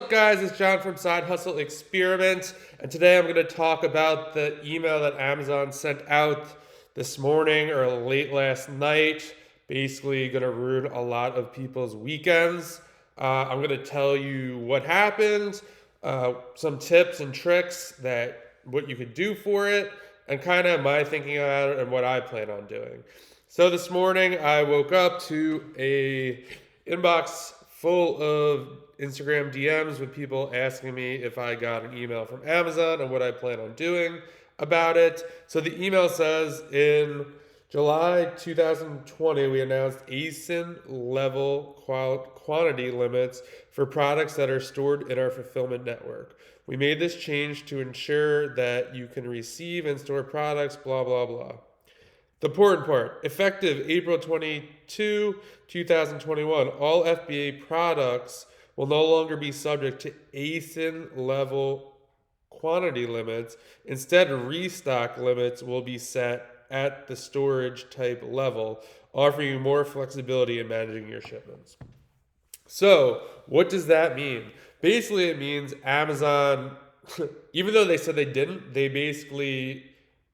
Guys, it's John from Side Hustle Experiment, and today I'm going to talk about the email that Amazon sent out this morning or late last night. Basically, going to ruin a lot of people's weekends. I'm going to tell you what happened, some tips and tricks that what you could do for it, and kind of my thinking about it and what I plan on doing. So this morning I woke up to a inbox full of Instagram DMs with people asking me if I got an email from Amazon and what I plan on doing about it. So the email says in July 2020, we announced ASIN level quantity limits for products that are stored in our fulfillment network. We made this change to ensure that you can receive and store products, blah, blah, blah. The important part, effective April 2021, all FBA products will no longer be subject to ASIN level quantity limits. Instead, restock limits will be set at the storage type level, offering you more flexibility in managing your shipments. So, what does that mean? Basically, it means Amazon, even though they said they didn't, they basically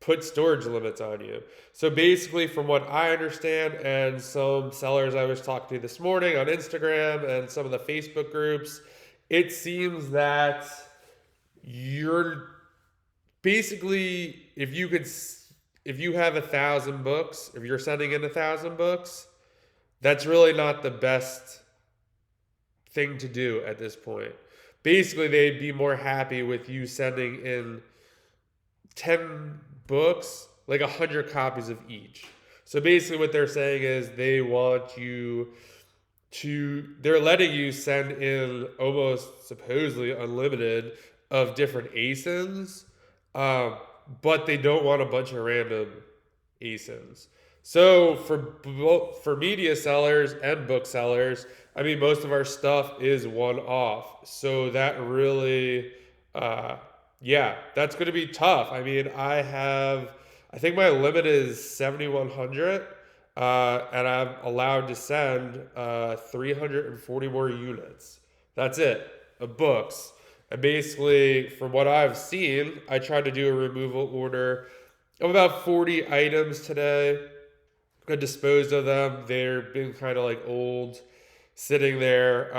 put storage limits on you. So, basically, from what I understand, and some sellers I was talking to this morning on Instagram and some of the Facebook groups, it seems that you're basically, if you have 1,000 books, if you're sending in 1,000 books, that's really not the best thing to do at this point. Basically, they'd be more happy with you sending in 10 books, like 100 copies of each. So basically, what they're saying is they want you they're letting you send in almost supposedly unlimited of different ASINs, um, but they don't want a bunch of random ASINs. So for media sellers and booksellers, I mean, most of our stuff is one off. So that really, uh, yeah, that's going to be tough. I mean, I think my limit is 7,100, and I'm allowed to send 340 more units. That's it, of books. And basically, from what I've seen, I tried to do a removal order of about 40 items today. I disposed of them. They're been kind of like old, sitting there.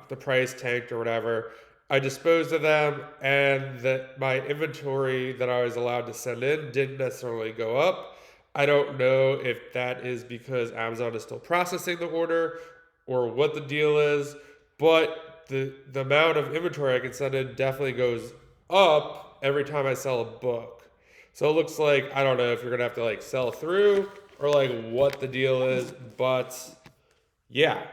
The price tanked or whatever. I disposed of them, and that my inventory that I was allowed to send in didn't necessarily go up. I don't know if that is because Amazon is still processing the order or what the deal is, but the amount of inventory I can send in definitely goes up every time I sell a book. So it looks like I don't know if you're gonna have to like sell through or like what the deal is, but yeah.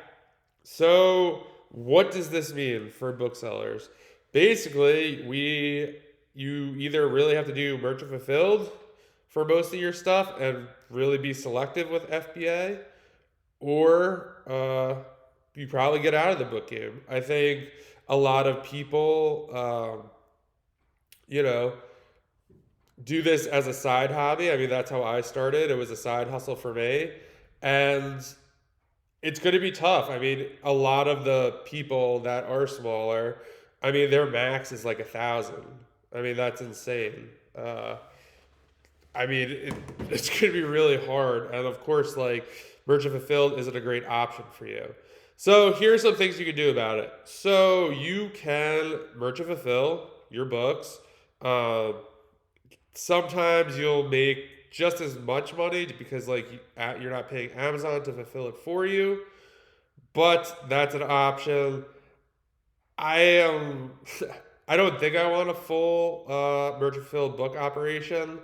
So what does this mean for booksellers? Basically, you either really have to do merchant fulfilled for most of your stuff and really be selective with FBA, or you probably get out of the book game. I think a lot of people, you know, do this as a side hobby. I mean, that's how I started. It was a side hustle for me. And it's going to be tough. I mean, a lot of the people that are smaller, I mean, their max is like 1,000. I mean, that's insane. I mean, it's going to be really hard. And of course, like, merchant fulfilled isn't a great option for you. So here's some things you can do about it. So you can merchant fulfill your books. Um, Sometimes you'll make just as much money because like you're not paying Amazon to fulfill it for you, but that's an option. I am I don't think I want a full merchant filled book operation.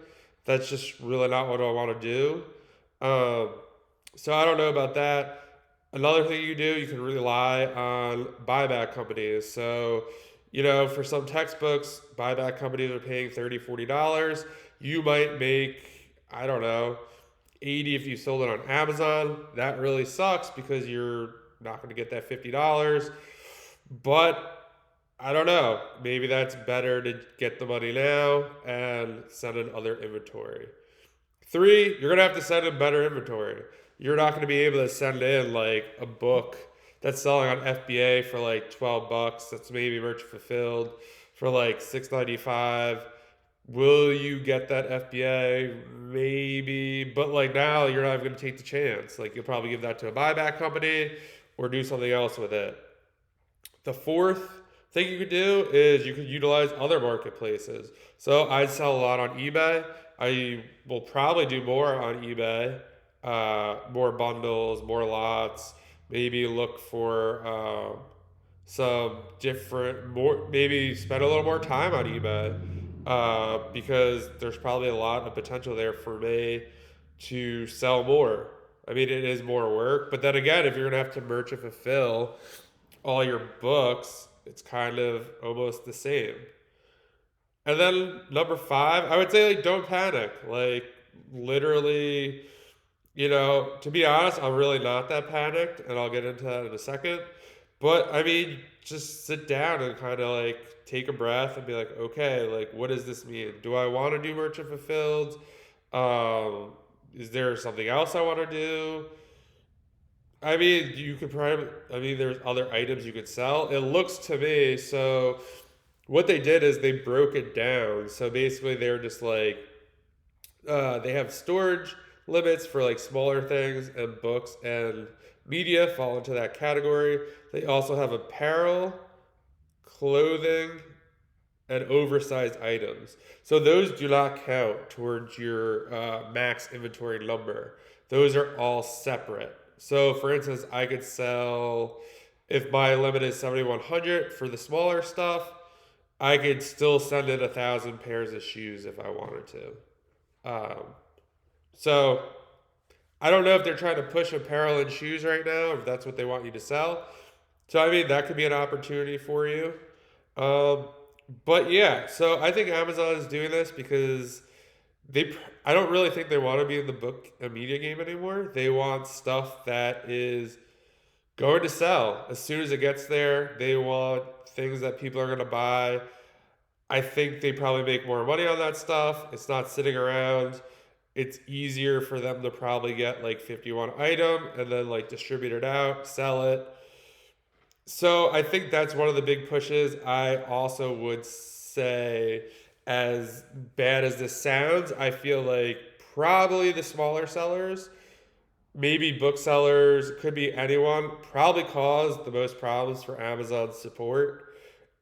That's just really not what I want to do. Um, so I don't know about that. Another thing you do, you can rely on buyback companies. So, for some textbooks, buyback companies are paying $30, $40. You might make, I don't know, 80 if you sold it on Amazon. That really sucks because you're not going to get that $50. But I don't know. Maybe that's better to get the money now and send in other inventory. Three, you're going to have to send in better inventory. You're not going to be able to send in like a book that's selling on FBA for like $12. That's maybe merchant fulfilled for like $6.95. Will you get that FBA? Maybe, but like now you're not even going to take the chance. Like you'll probably give that to a buyback company or do something else with it. The fourth thing you could do is you could utilize other marketplaces. So I sell a lot on eBay. I will probably do more on eBay, more bundles, more lots. Maybe look for some different, more, maybe spend a little more time on eBay because there's probably a lot of potential there for me to sell more. I mean, it is more work, but then again, if you're gonna have to merchant fulfill all your books, it's kind of almost the same. And then number five, I would say like don't panic. Like literally, to be honest, I'm really not that panicked, and I'll get into that in a second. But I mean, just sit down and kind of like take a breath and be like, okay, like what does this mean? Do I want to do merchant fulfilled? Is there something else I want to do? I mean, you could probably, I mean, there's other items you could sell. It looks to me, so what they did is they broke it down. So basically, they're just like, they have storage limits for like smaller things, and books and media fall into that category. They also have apparel, clothing, and oversized items. So those do not count towards your max inventory number. Those are all separate. So for instance, I could sell, if my limit is 7,100 for the smaller stuff, I could still send in 1,000 pairs of shoes if I wanted to. So I don't know if they're trying to push apparel and shoes right now, if that's what they want you to sell. So I mean, that could be an opportunity for you. Um, but yeah, so I think Amazon is doing this because I don't really think they want to be in the book and media game anymore. They want stuff that is going to sell as soon as it gets there. They want things that people are going to buy. I think they probably make more money on that stuff. It's not sitting around. It's easier for them to probably get like 51 item and then like distribute it out, sell it. So I think that's one of the big pushes. I also would say, as bad as this sounds, I feel like probably the smaller sellers, maybe booksellers, could be anyone, probably cause the most problems for Amazon support.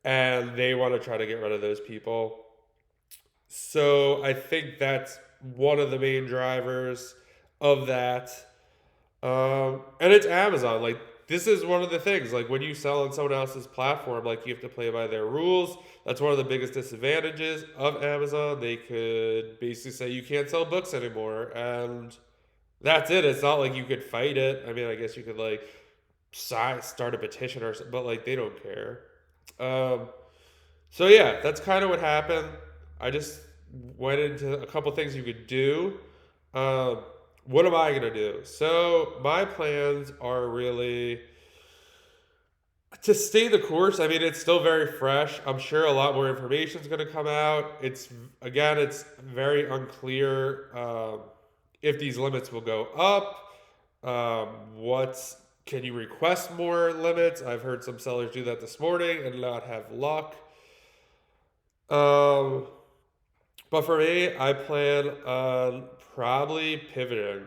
And they want to try to get rid of those people. So I think that's one of the main drivers of that. And it's Amazon. Like, this is one of the things. Like, when you sell on someone else's platform, like, you have to play by their rules. That's one of the biggest disadvantages of Amazon. They could basically say you can't sell books anymore. And that's it. It's not like you could fight it. I mean, I guess you could, like, start a petition or something, but, like, they don't care. Um, so, yeah, that's kind of what happened. I just went into a couple things you could do. Um, what am I going to do? So, my plans are really to stay the course. I mean, it's still very fresh. I'm sure a lot more information is going to come out. It's very unclear if these limits will go up. Can you request more limits? I've heard some sellers do that this morning and not have luck. Um, but for me, I plan on probably pivoting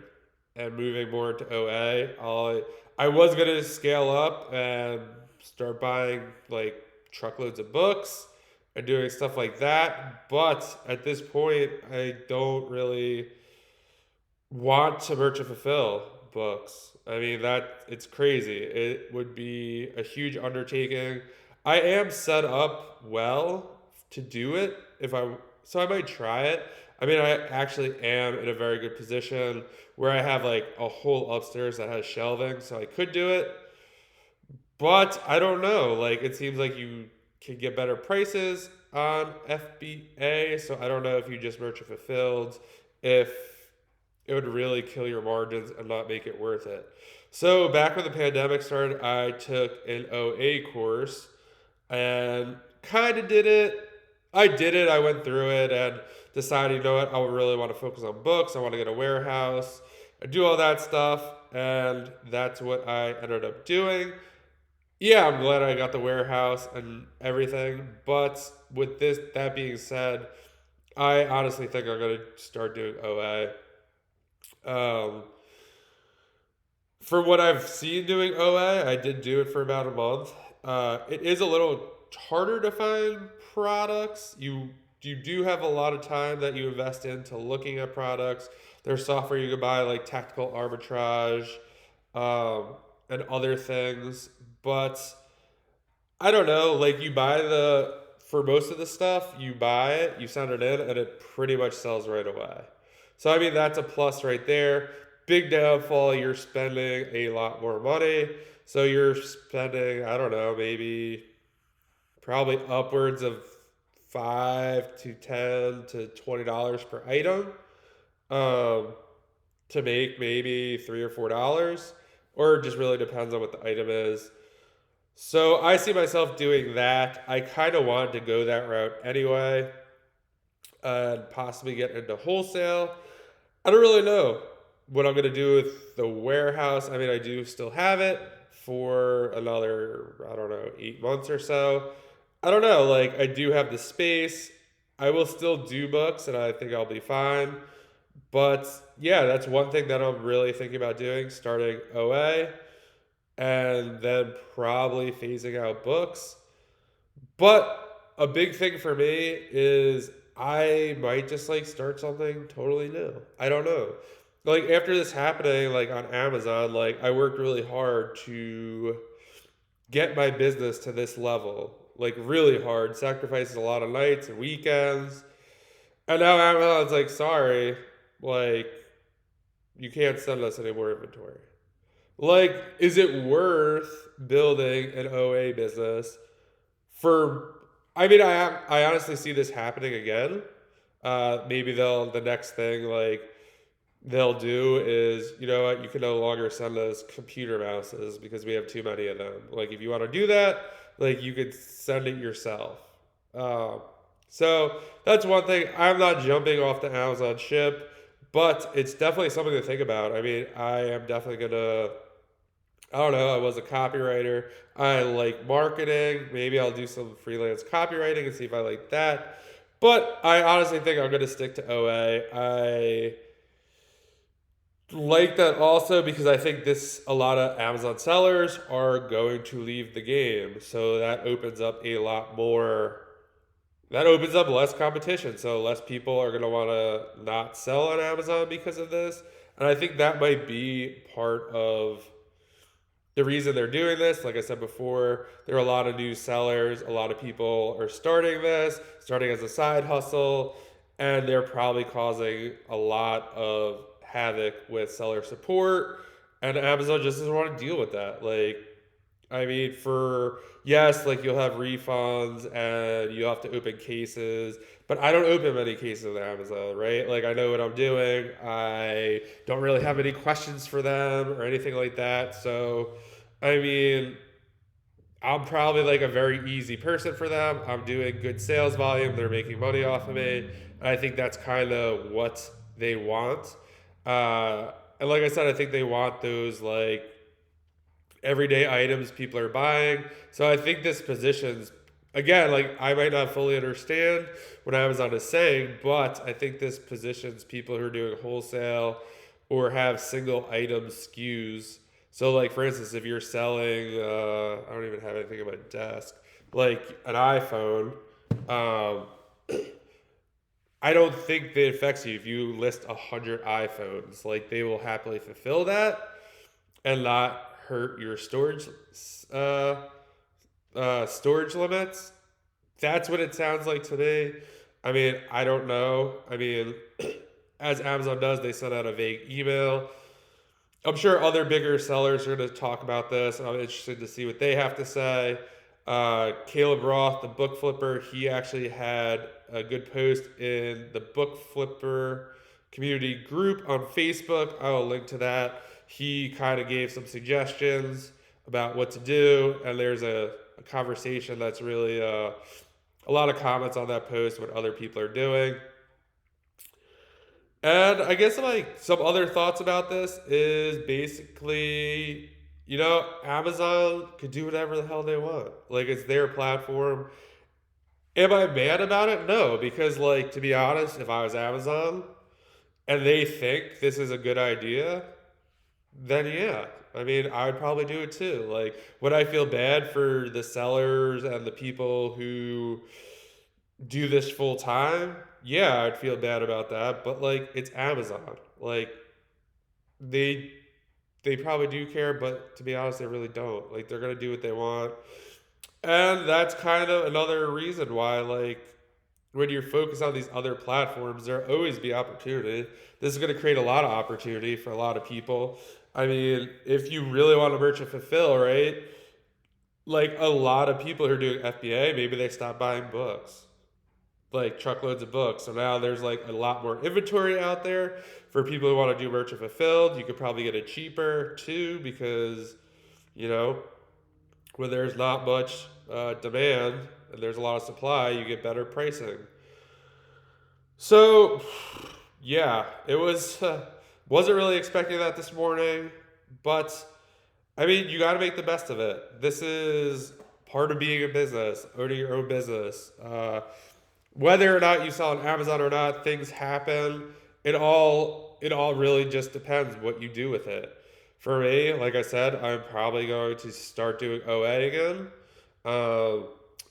and moving more into OA. I was going to scale up and start buying like truckloads of books and doing stuff like that. But at this point, I don't really want to merchant fulfill books. I mean, it's crazy. It would be a huge undertaking. I am set up well to do it so I might try it. I mean, I actually am in a very good position where I have like a whole upstairs that has shelving, so I could do it. But I don't know. Like, it seems like you can get better prices on FBA, so I don't know if you just merchant fulfilled, if it would really kill your margins and not make it worth it. So back when the pandemic started, I took an OA course and kind of did it. I did it. I went through it and decided, you know what, I really want to focus on books. I want to get a warehouse. I do all that stuff, and that's what I ended up doing. Yeah, I'm glad I got the warehouse and everything. But with that being said, I honestly think I'm gonna start doing OA. Um, from what I've seen doing OA, I did do it for about a month. It is a little harder to find products. You do have a lot of time that you invest into looking at products. There's software you can buy like Tactical Arbitrage, um, and other things, but I don't know. Like you buy the for most of the stuff, you buy it, you send it in, and it pretty much sells right away. So I mean that's a plus right there. Big downfall, you're spending a lot more money. So you're spending, I don't know, maybe probably upwards of $5 to $10 to $20 per item, um, to make maybe $3 or $4, or it just really depends on what the item is. So I see myself doing that. I kind of wanted to go that route anyway, and possibly get into wholesale. I don't really know what I'm going to do with the warehouse. I mean, I do still have it for another, I don't know, 8 months or so. I don't know. Like, I do have the space. I will still do books, and I think I'll be fine. But yeah, that's one thing that I'm really thinking about doing, starting OA and then probably phasing out books. But a big thing for me is I might just like start something totally new. I don't know. Like after this happening, like on Amazon, like I worked really hard to get my business to this level. Like really hard, sacrifices a lot of nights and weekends. And now Amazon's like, sorry, like you can't send us any more inventory. Like, is it worth building an OA business for? I mean, I honestly see this happening again. Maybe the next thing like they'll do is, you know what, you can no longer send us computer mouses because we have too many of them. Like if you want to do that, like you could send it yourself. Um, so that's one thing. I'm not jumping off the Amazon ship, but it's definitely something to think about. I mean, I am definitely gonna, I don't know. I was a copywriter. I like marketing. Maybe I'll do some freelance copywriting and see if I like that. But I honestly think I'm going to stick to OA. I like that also because I think this a lot of Amazon sellers are going to leave the game. So that opens up a lot more, that opens up less competition. So less people are going to want to not sell on Amazon because of this. And I think that might be part of the reason they're doing this. Like I said before, there are a lot of new sellers. A lot of people are starting this, starting as a side hustle, and they're probably causing a lot of havoc with seller support. And Amazon just doesn't want to deal with that. Like, I mean, for yes, like you'll have refunds and you have to open cases, but I don't open many cases with Amazon, right? Like I know what I'm doing. I don't really have any questions for them or anything like that. So, I mean, I'm probably like a very easy person for them. I'm doing good sales volume. They're making money off of me. And I think that's kind of what they want. And like I said, I think they want those like everyday items people are buying. So I think this positions, again, like I might not fully understand what Amazon is saying, but I think this positions people who are doing wholesale or have single item SKUs. So like for instance, if you're selling, I don't even have anything on my desk, like an iPhone, um, I don't think that it affects you if you list 100 iPhones. Like they will happily fulfill that and not hurt your uh, storage limits. That's what it sounds like to me. I mean, I don't know. I mean, as Amazon does, they send out a vague email. I'm sure other bigger sellers are going to talk about this. I'm interested to see what they have to say. Caleb Roth, the book flipper, he actually had a good post in the book flipper community group on Facebook. I will link to that. He kind of gave some suggestions about what to do, and there's a conversation that's really a lot of comments on that post, what other people are doing. And I guess like some other thoughts about this is basically Amazon could do whatever the hell they want. Like, it's their platform. Am I mad about it? No, because, like, to be honest, if I was Amazon and they think this is a good idea, then yeah. I mean, I would probably do it too. Like, would I feel bad for the sellers and the people who do this full time? Yeah, I'd feel bad about that. But like, it's Amazon. Like, they they probably do care, but to be honest, they really don't. Like, they're gonna do what they want, and that's kind of another reason why, like, when you're focused on these other platforms, there'll always be opportunity. This is going to create a lot of opportunity for a lot of people. I mean, if you really want to merchant fulfill, right? Like, a lot of people who are doing FBA, maybe they stop buying books, like truckloads of books. So now there's like a lot more inventory out there for people who want to do merchant fulfilled. You could probably get it cheaper too because, you know, when there's not much demand and there's a lot of supply, you get better pricing. So, yeah, it was wasn't really expecting that this morning, but I mean, you got to make the best of it. This is part of being a business, owning your own business. Whether or not you sell on Amazon or not, things happen. It all really just depends what you do with it. For me, like I said, I'm probably going to start doing OA again,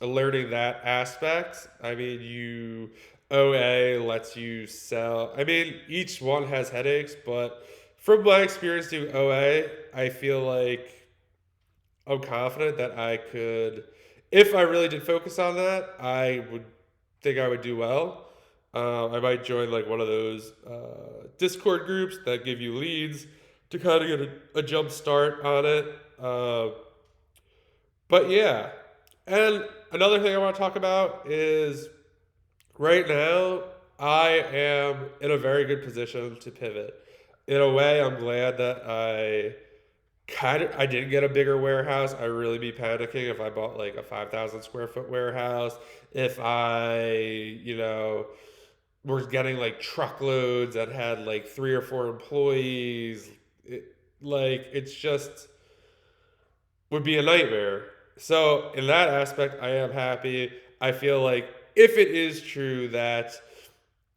learning that aspect. I mean, you OA lets you sell. I mean, each one has headaches, but from my experience doing OA, I feel like I'm confident that I could, if I really did focus on that, I would think I would do well. I might join like one of those Discord groups that give you leads to kind of get a jump start on it. But yeah, and another thing I want to talk about is right now I am in a very good position to pivot. In a way, I'm glad that I didn't get a bigger warehouse. I'd really be panicking if I bought like a 5,000 square foot warehouse. If I, was getting like truckloads that had like 3 or 4 employees, it's just would be a nightmare. So in that aspect, I am happy. I feel like if it is true that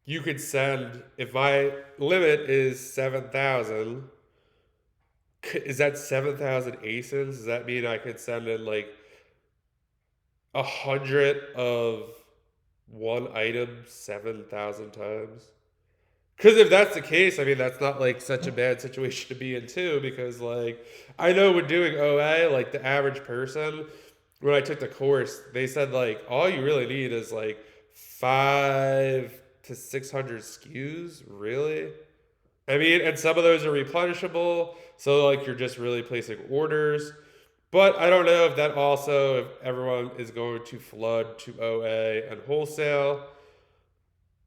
you could send, if my limit is 7,000, is that 7,000 ASINs? Does that mean I could send in like 100 of one item 7,000 times? Because if that's the case, I mean, that's not like such a bad situation to be in too. Because like, I know when doing OA, like the average person, when I took the course, they said like all you really need is like 5 to 600 SKUs. Really? I mean, and some of those are replenishable, so like you're just really placing orders. But I don't know if that also, if everyone is going to flood to OA and wholesale,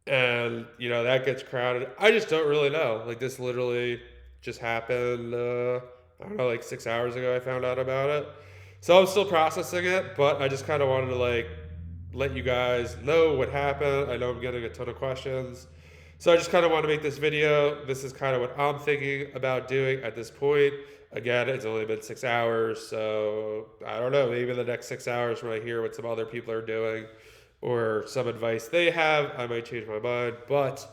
and that gets crowded. I just don't really know. Like, this literally just happened. I don't know, like 6 hours ago. I found out about it, so I'm still processing it. But I just kind of wanted to like let you guys know what happened. I know I'm getting a ton of questions, so I just kind of want to make this video. This is kind of what I'm thinking about doing at this point. Again, it's only been 6 hours, so I don't know. Maybe in the next 6 hours, when I hear what some other people are doing or some advice they have, I might change my mind. But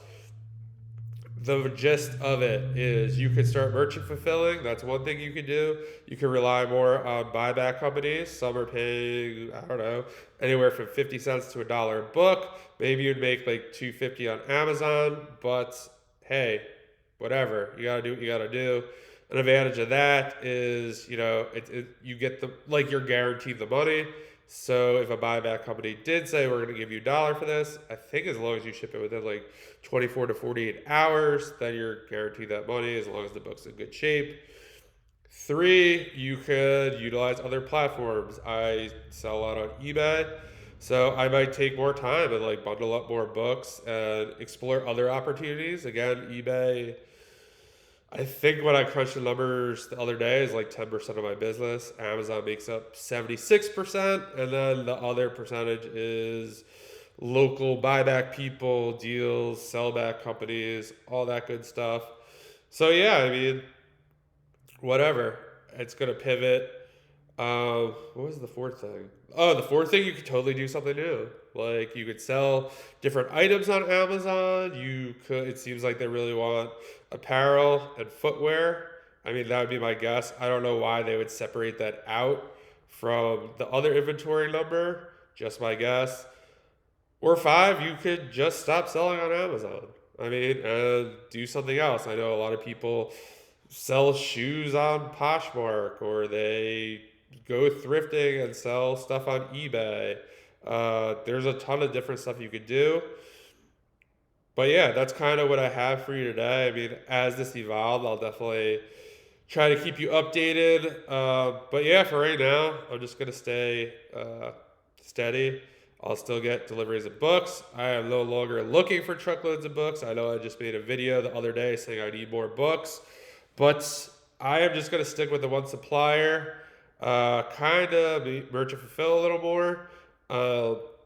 the gist of it is you could start merchant fulfilling. That's one thing you could do. You can rely more on buyback companies. Some are paying, I don't know, anywhere from 50 cents to $1 a book. Maybe you'd make like $2.50 on Amazon, but hey, whatever. You gotta do what you gotta do. An advantage of that is, you get you're guaranteed the money. So if a buyback company did say we're going to give you $1 for this, I think as long as you ship it within like 24 to 48 hours, then you're guaranteed that money as long as the book's in good shape. 3, you could utilize other platforms. I sell a lot on eBay, so I might take more time and like bundle up more books and explore other opportunities. Again, eBay, I think when I crunched the numbers the other day, is like 10% of my business. Amazon makes up 76%, and then the other percentage is local buyback people, deals, sellback companies, all that good stuff. So yeah, I mean, whatever. It's going to pivot. What was the fourth thing? Oh, the fourth thing, you could totally do something new. Like you could sell different items on Amazon. You could, it seems like they really want apparel and footwear. I mean, that would be my guess. I don't know why they would separate that out from the other inventory number. Just my guess. Or five, you could just stop selling on Amazon. I mean, and do something else. I know a lot of people sell shoes on Poshmark, or they go thrifting and sell stuff on eBay. There's a ton of different stuff you could do. But yeah, that's kind of what I have for you today. I mean, as this evolves, I'll definitely try to keep you updated. But yeah, for right now, I'm just going to stay steady. I'll still get deliveries of books. I am no longer looking for truckloads of books. I know I just made a video the other day saying I need more books. But I am just going to stick with the one supplier. Kind of merchant fulfill a little more. What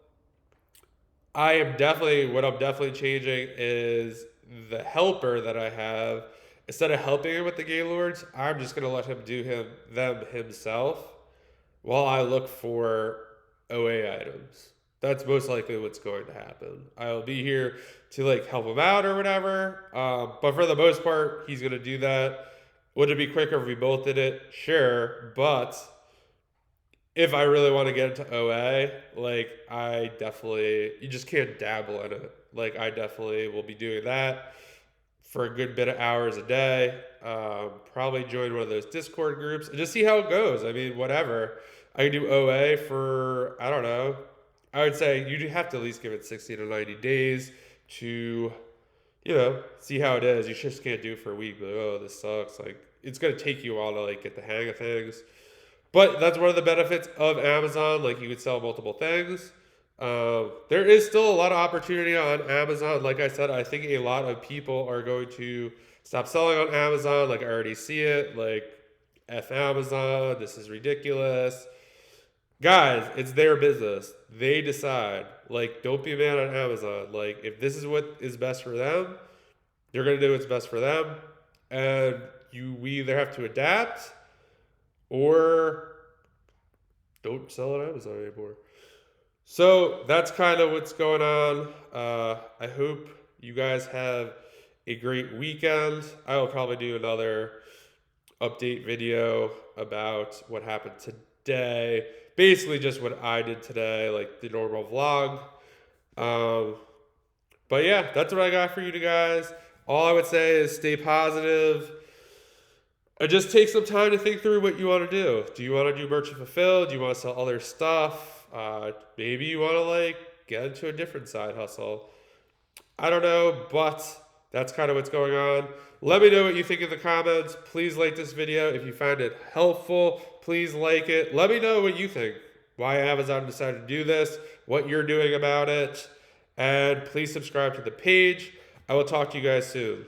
I'm definitely changing is the helper that I have. Instead of helping him with the Gaylords, I'm just going to let him do them himself while I look for OA items. That's most likely what's going to happen. I'll be here to like help him out or whatever. But for the most part, he's going to do that. Would it be quicker if we both did it? Sure. But if I really want to get into OA, like you just can't dabble in it. Like I definitely will be doing that for a good bit of hours a day. Probably join one of those Discord groups and just see how it goes. I mean, whatever. I can do OA for, I don't know. I would say you have to at least give it 60 to 90 days to, see how it is. You just can't do it for a week. Like, oh, this sucks. Like, it's going to take you a while to, like, get the hang of things. But that's one of the benefits of Amazon. Like, you could sell multiple things. There is still a lot of opportunity on Amazon. Like I said, I think a lot of people are going to stop selling on Amazon. Like, I already see it. Like, F Amazon. This is ridiculous. Guys, it's their business. They decide. Like, don't be mad at Amazon. Like, if this is what is best for them, they're going to do what's best for them. And we either have to adapt or don't sell on Amazon anymore. So that's kind of what's going on. I hope you guys have a great weekend. I will probably do another update video about what happened today. Basically just what I did today, like the normal vlog. But yeah, that's what I got for you guys. All I would say is stay positive. And just take some time to think through what you want to do. Do you want to do merchant fulfilled? Do you want to sell other stuff? Maybe you want to get into a different side hustle. I don't know, but that's kind of what's going on. Let me know what you think in the comments. Please like this video. If you find it helpful, please like it. Let me know what you think. Why Amazon decided to do this, what you're doing about it. And please subscribe to the page. I will talk to you guys soon.